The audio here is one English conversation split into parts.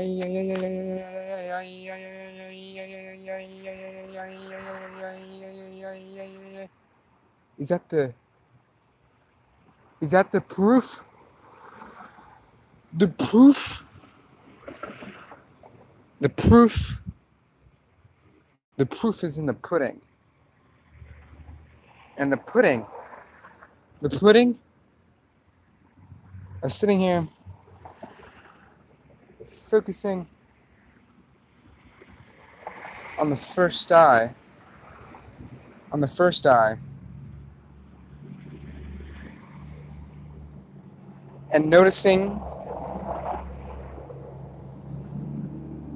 Is that the proof? The proof? The proof? The proof is in the pudding. And the pudding, I was sitting here focusing on the first eye, and noticing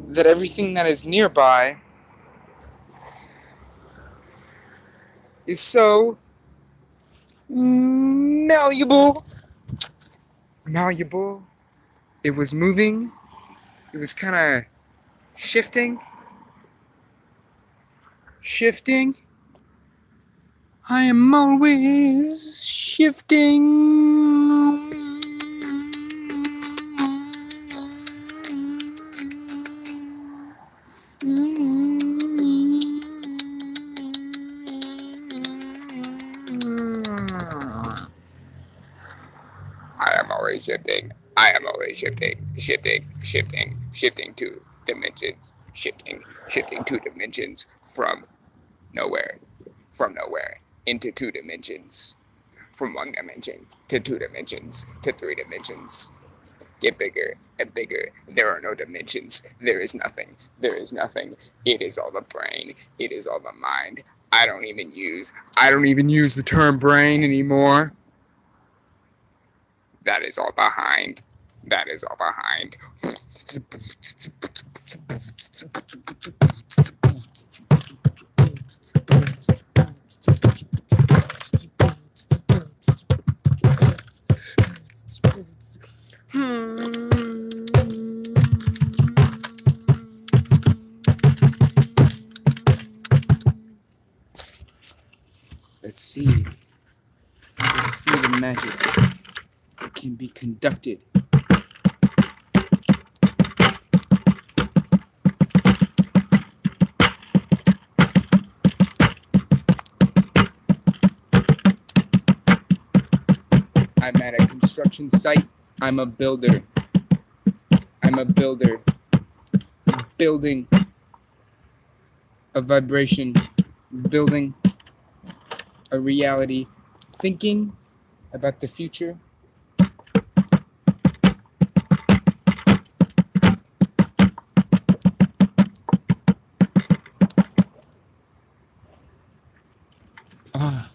that everything that is nearby is so malleable. It was moving. It was kind of shifting. I am always shifting. I am always shifting. I am always shifting 2 dimensions, shifting 2 dimensions from nowhere into 2 dimensions, from 1 dimension to 2 dimensions to 3 dimensions. Get bigger and bigger. There are no dimensions. There is nothing. It is all the brain. It is all the mind. I don't even use the term brain anymore. That is all behind. Let's see the magic that can be conducted. I'm at a construction site. I'm a builder. Building a vibration, building a reality, thinking about the future.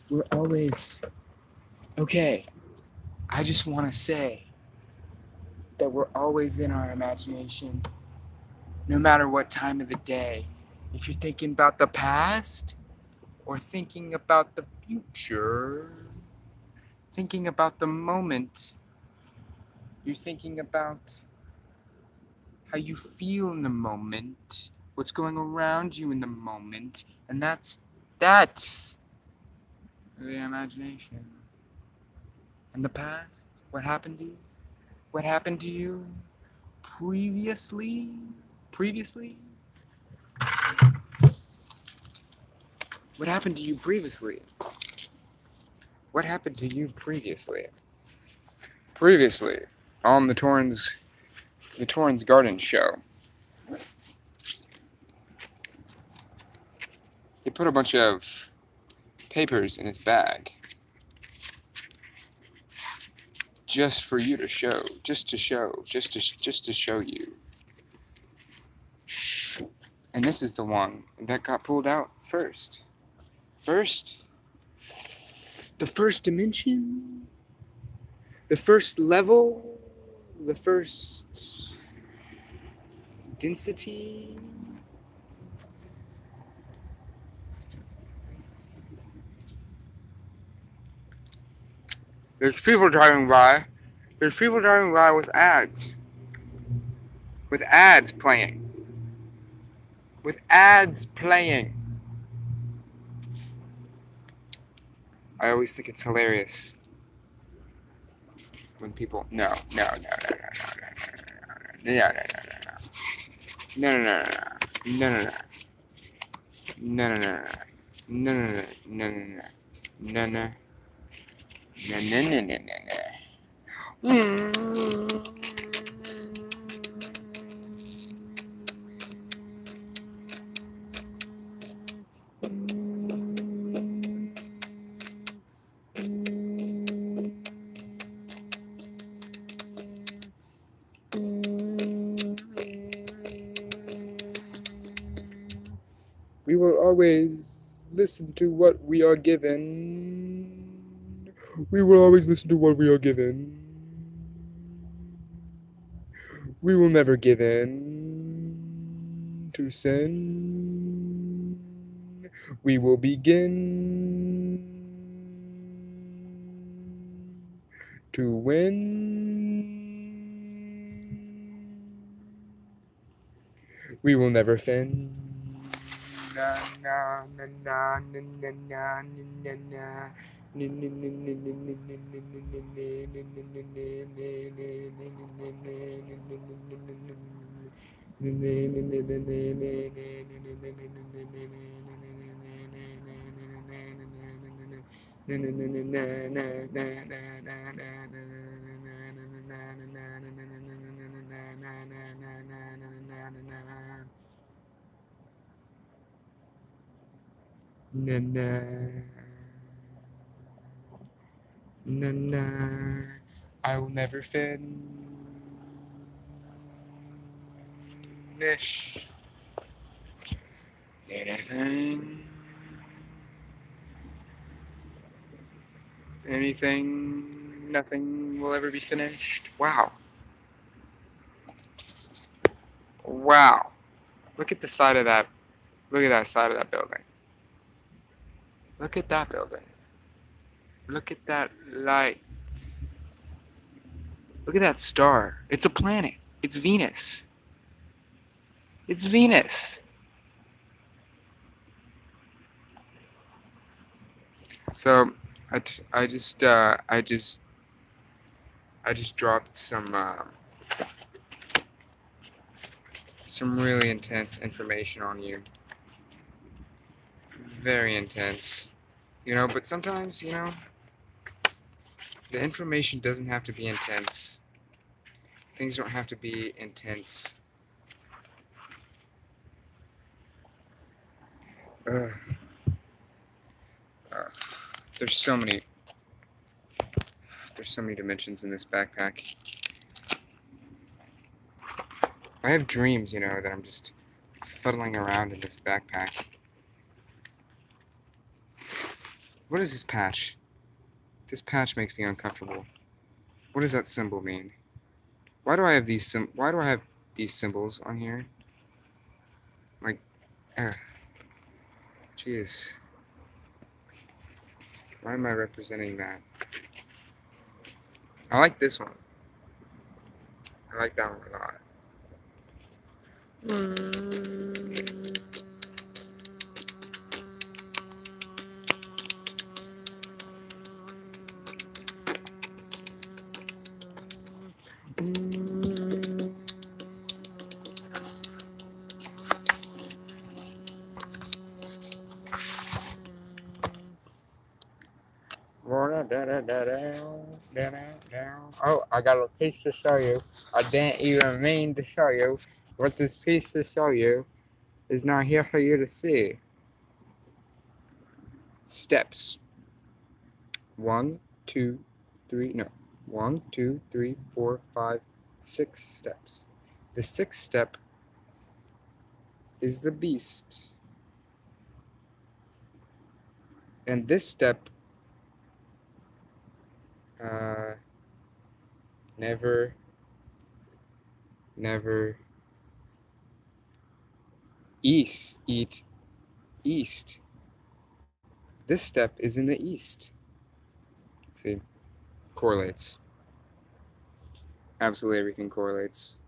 We're always okay. I just want to say that we're always in our imagination, no matter what time of the day. If you're thinking about the past or thinking about the future, thinking about the moment, you're thinking about how you feel in the moment, what's going around you in the moment, and that's the imagination. And the past, what happened to you? What happened to you previously? What happened to you previously? Previously on the Torrens Garden Show. He put a bunch of papers in his bag just for you to show, just to show you. And this is the one that got pulled out first. The first dimension, the first level, the first density. There's people driving by with ads. With ads playing. I always think it's hilarious when people... No. No, no, no, no, no, no, no, no, no, no, no, no, no, no, no, We will always listen to what we are given. We will always listen to what we are given. We will never give in to sin. We will begin to win. We will never fin. Na na na na na na na na na. Na na na na. I will never finish anything. Anything. Nothing will ever be finished. Wow. Wow. Look at the side of that. Look at that side of that building. Look at that building. Look at that light. Look at that star. It's a planet. It's Venus. It's Venus. So I just dropped some really intense information on you. Very intense. You know, but sometimes, you know, the information doesn't have to be intense. Things don't have to be intense. There's so many dimensions in this backpack. I have dreams, you know, that I'm just fuddling around in this backpack. What is this patch? This patch makes me uncomfortable. What does that symbol mean? Why do I have these symbols on here? Like, jeez. Why am I representing that? I like this one. I like that one a lot. Oh, I got a piece to show you. I didn't even mean to show you. What this piece to show you is not here for you to see. Steps. 1, 2, 3, no. 1, 2, 3, 4, 5, 6 steps. The 6th step is the beast. And this step never eat east. This step is in the east. See, correlates. Absolutely everything correlates.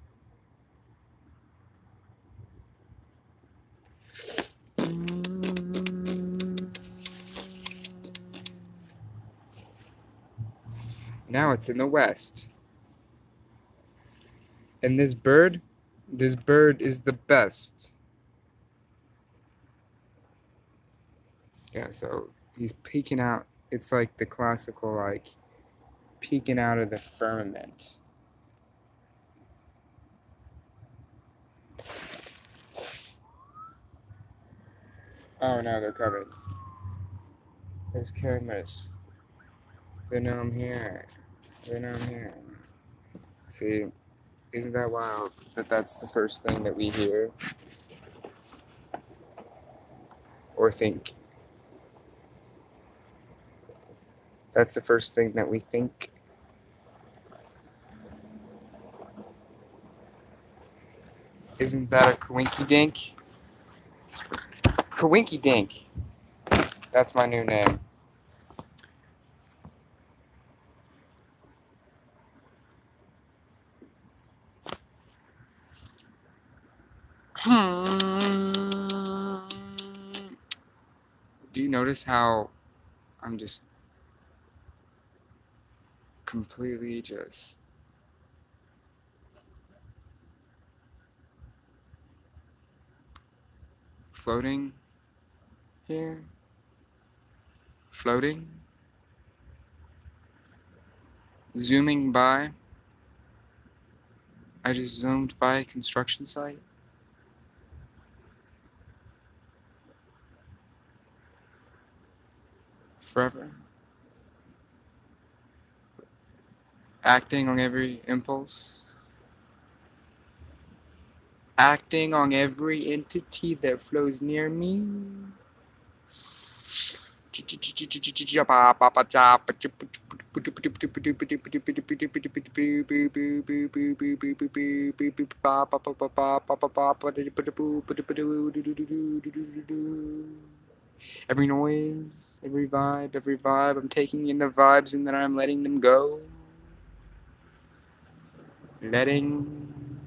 Now it's in the west. And this bird This bird is the best. Yeah, so he's peeking out. It's like the classical, like, peeking out of the firmament. Oh no, they're covered. There's cameras. They know I'm here. They know I'm here. See, isn't that wild that that's the first thing that we hear or think? That's the first thing that we think. Isn't that a coinky dink? Coinky dink. That's my new name. Do you notice how I'm just completely just floating here? Floating? Zooming by? I just zoomed by a construction site? Forever? Acting on every impulse? Acting on every entity that flows near me? Every noise, every vibe, I'm taking in the vibes and then I'm letting them go. Letting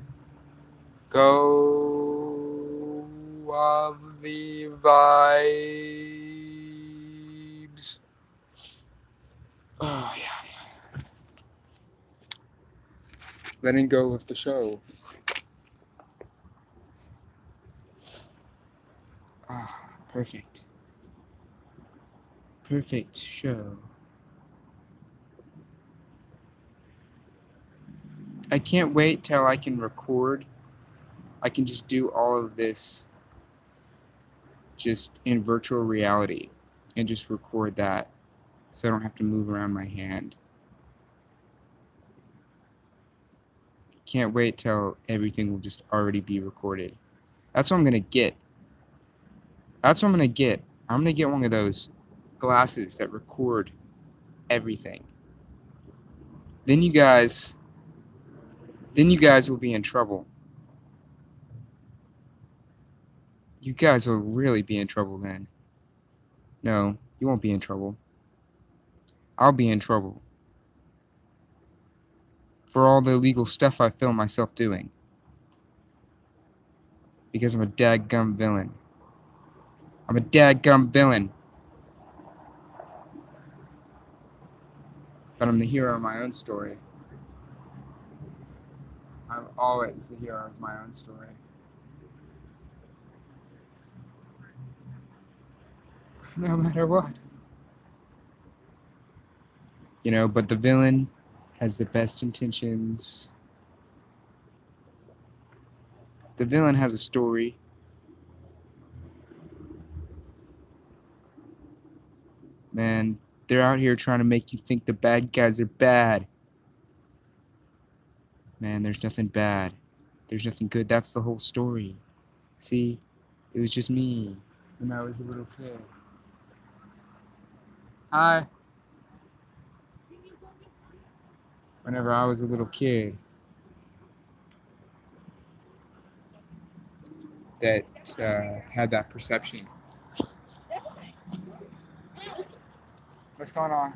go of the vibes. Oh, yeah. Letting go of the show. Ah, perfect. Perfect show. I can't wait till I can record. I can just do all of this just in virtual reality and just record that so I don't have to move around my hand. Can't wait till everything will just already be recorded. That's what I'm gonna get. That's what I'm gonna get. I'm gonna get one of those glasses that record everything. Then you guys will be in trouble. You guys will really be in trouble then. No, you won't be in trouble. I'll be in trouble. For all the illegal stuff I film myself doing. Because I'm a dadgum villain. I'm a dadgum villain. But I'm the hero of my own story. I'm always the hero of my own story. No matter what. You know, but the villain has the best intentions. The villain has a story. Man, they're out here trying to make you think the bad guys are bad. Man, there's nothing bad. There's nothing good. That's the whole story. See, it was just me when I was a little kid. Hi. Whenever I was a little kid, that had that perception. What's going on?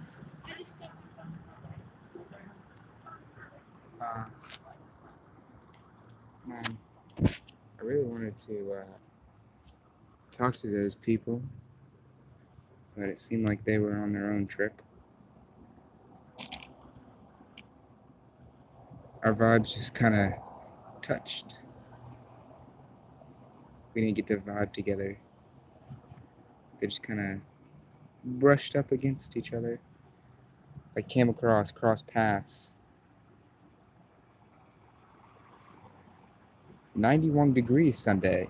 Man, I really wanted to talk to those people, but it seemed like they were on their own trip. Our vibes just kind of touched. We didn't get to vibe together. They just kind of brushed up against each other. Like came across, cross paths. 91 degrees Sunday.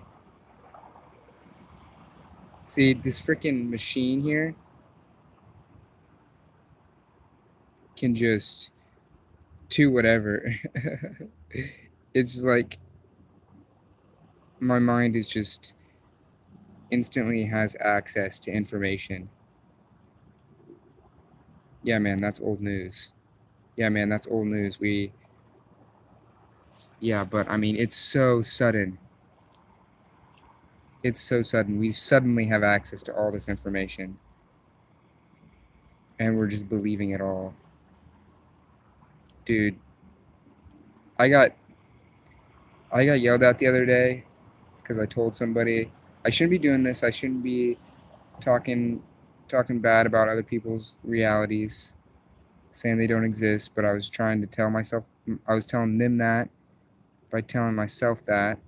See, this freaking machine here can just do whatever. It's like my mind is just instantly has access to information. Yeah, man, that's old news. Yeah, man, that's old news. Yeah, but I mean, it's so sudden. It's so sudden. We suddenly have access to all this information. And we're just believing it all. Dude, I got yelled at the other day because I told somebody I shouldn't be doing this. I shouldn't be talking bad about other people's realities, saying they don't exist, but I was trying to tell myself, I was telling them that by telling myself that.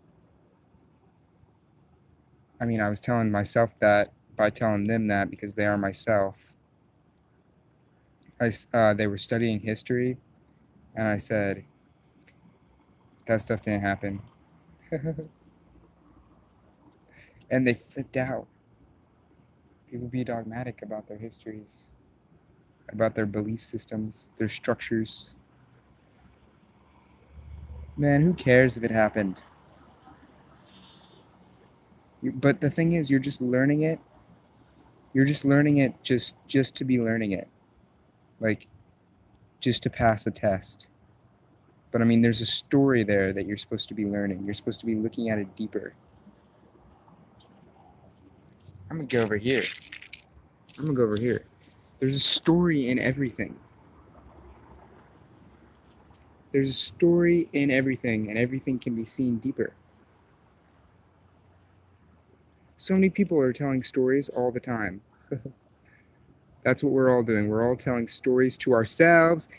I mean, I was telling myself that by telling them that because they are myself. They were studying history, and I said, that stuff didn't happen. And they flipped out. People be dogmatic about their histories, about their belief systems, their structures. Man, who cares if it happened? But the thing is, you're just learning it. You're just learning it just to be learning it. Like, just to pass a test. But I mean, there's a story there that you're supposed to be learning. You're supposed to be looking at it deeper. I'm gonna go over here. There's a story in everything. There's a story in everything, and everything can be seen deeper. So many people are telling stories all the time. That's what we're all doing. We're all telling stories to ourselves,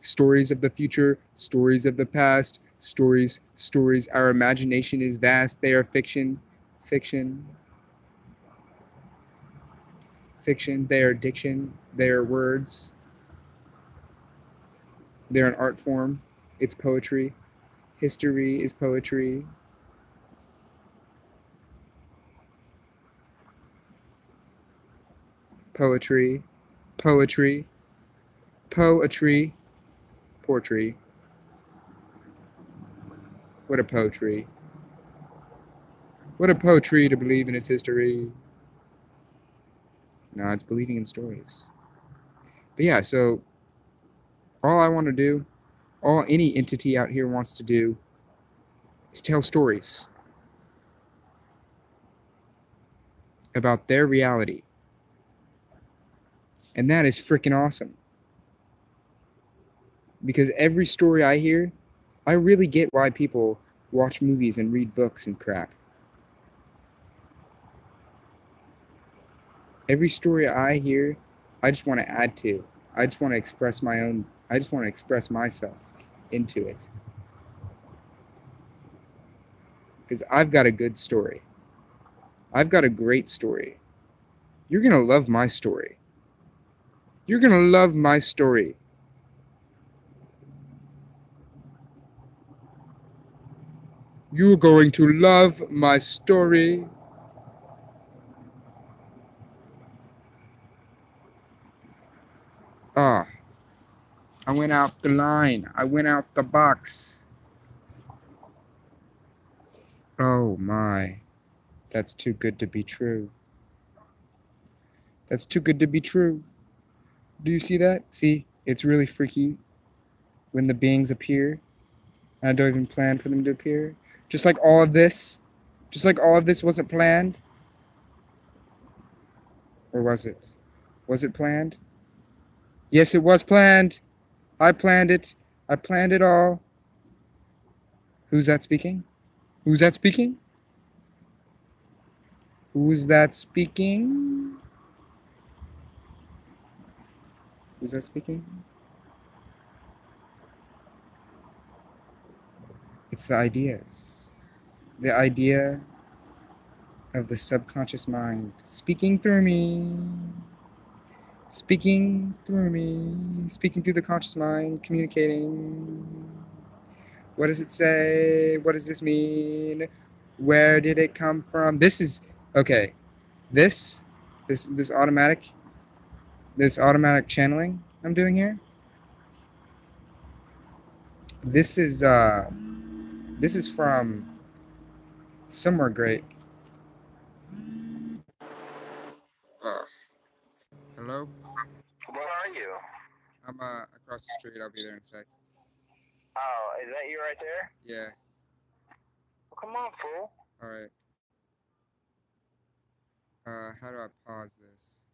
Stories of the future, stories of the past, stories. Our imagination is vast. They are fiction. They are diction. They are words. They're an art form. It's poetry. History is poetry. Poetry. Poetry. What a poetry. What a poetry to believe in its history. No, it's believing in stories. But yeah, so all I want to do, all any entity out here wants to do, is tell stories about their reality. And that is freaking awesome. Because every story I hear, I really get why people watch movies and read books and crap. Every story I hear, I just want to add to. I just want to express myself into it. Because I've got a good story. I've got a great story. You're going to love my story. You're going to love my story. You're going to love my story. Ah, I went out the line. I went out the box. Oh my. That's too good to be true. That's too good to be true. Do you see that? See, it's really freaky when the beings appear. And I don't even plan for them to appear. Just like all of this wasn't planned. Or was it? Was it planned? Yes, it was planned. I planned it. I planned it all. Who's that speaking? Who's that speaking? Who's that speaking? Who's that speaking? It's the ideas. The idea of the subconscious mind speaking through me. Speaking through me. Speaking through the conscious mind. Communicating. What does it say? What does this mean? Where did it come from? This is okay. This automatic channeling I'm doing here. This is from somewhere great. Hello? Where are you? I'm across the street. I'll be there in a sec. Oh, is that you right there? Yeah. Well, come on, fool. All right. How do I pause this?